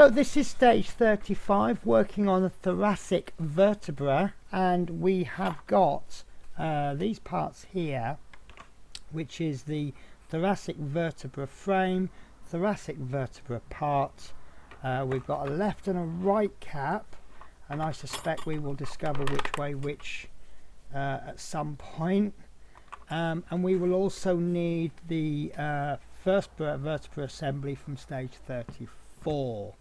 So this is stage 35, working on the thoracic vertebra, and we have got these parts here, which is the thoracic vertebra frame, thoracic vertebra part. We've got a left and a right cap, and I suspect we will discover which way which at some point. And we will also need the first vertebra assembly from stage 34.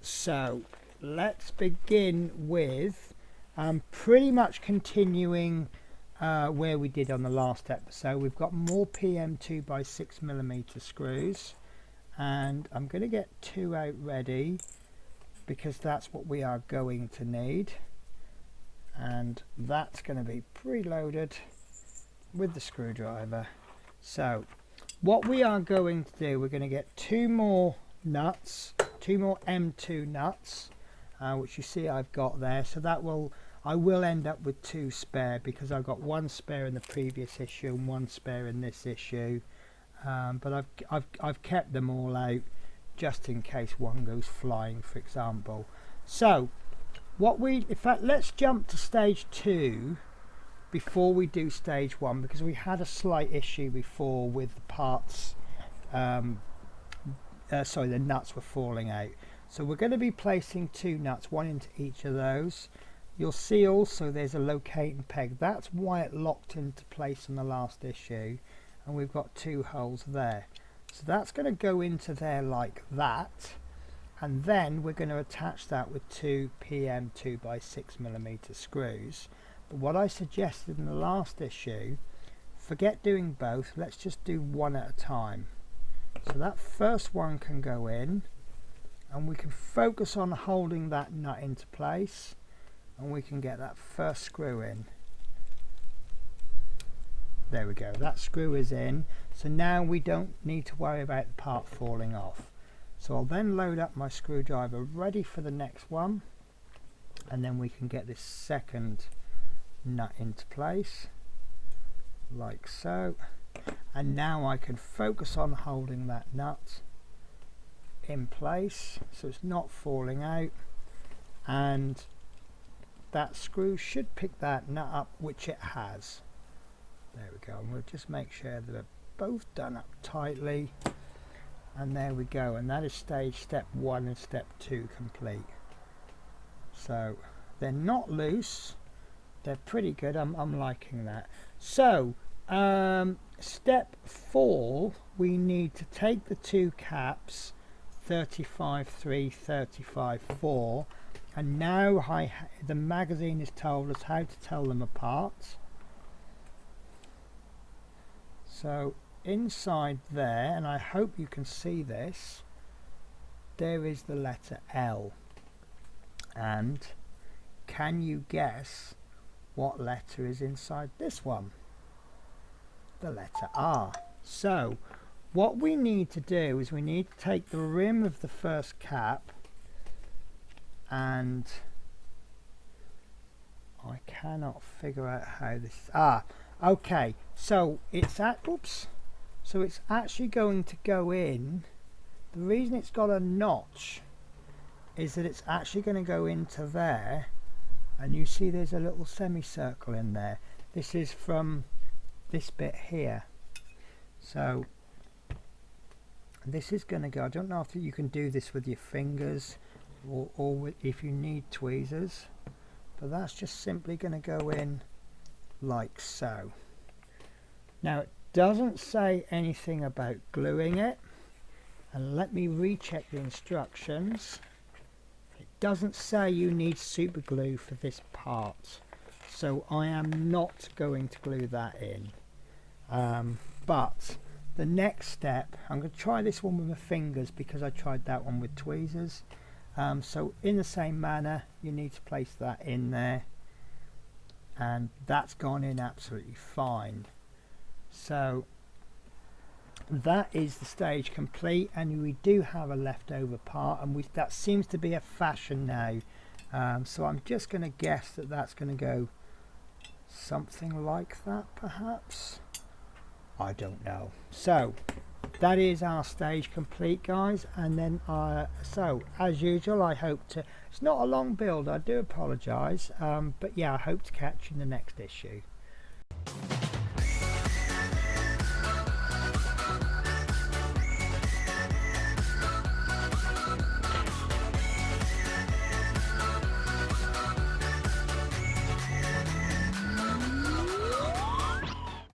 So let's begin with pretty much continuing where we did on the last episode. We've got more PM 2x6mm screws, and I'm going to get 2 out ready because that's what we are going to need, and that's going to be preloaded with the screwdriver. So what we are going to do, we're going to get 2 more nuts, 2 more M2 nuts, which you see I've got there. So that I will end up with 2 spare, because I've got 1 spare in the previous issue and 1 spare in this issue, but I've kept them all out just in case one goes flying, for example. So in fact, let's jump to stage 2 before we do stage 1, because we had a slight issue before with the parts. Sorry, the nuts were falling out. So we're going to be placing 2 nuts, 1 into each of those. You'll see also there's a locating peg. That's why it locked into place in the last issue, and we've got 2 holes there. So that's going to go into there like that, and then we're going to attach that with 2 PM 2x6mm screws. But what I suggested in the last issue, forget doing both, let's just do one at a time. So that first one can go in, and we can focus on holding that nut into place, and we can get that first screw in. There we go, that screw is in. So now we don't need to worry about the part falling off. So I'll then load up my screwdriver ready for the next one, and then we can get this second nut into place like so. And now I can focus on holding that nut in place so it's not falling out, and that screw should pick that nut up, which it has. There we go, and we'll just make sure that they're both done up tightly, and there we go, and that is step 1 and step 2 complete. So they're not loose, they're pretty good. I'm liking that. So step 4, we need to take the 2 caps, 35.3, 35.4, and now the magazine has told us how to tell them apart. So inside there, and I hope you can see this, there is the letter L, and can you guess what letter is inside this one? The letter R. So what we need to do is we need to take the rim of the first cap, and I cannot figure out how this okay, so it's actually going to go in. The reason it's got a notch is that it's actually going to go into there, and you see there's a little semicircle in there. This is from this bit here. So this is going to go, I don't know if you can do this with your fingers or if you need tweezers, but that's just simply going to go in like so. Now it doesn't say anything about gluing it, and let me recheck the instructions. It doesn't say you need super glue for this part, so I am not going to glue that in. But the next step, I'm going to try this one with my fingers because I tried that one with tweezers. So in the same manner, you need to place that in there, and that's gone in absolutely fine. So that is the stage complete, and we do have a leftover part, and that seems to be a fashion now. So I'm just going to guess that that's going to go something like that, perhaps. I don't know. So that is our stage complete, guys. And then so as usual, I hope to, it's not a long build, I do apologize, but yeah, I hope to catch you in the next issue.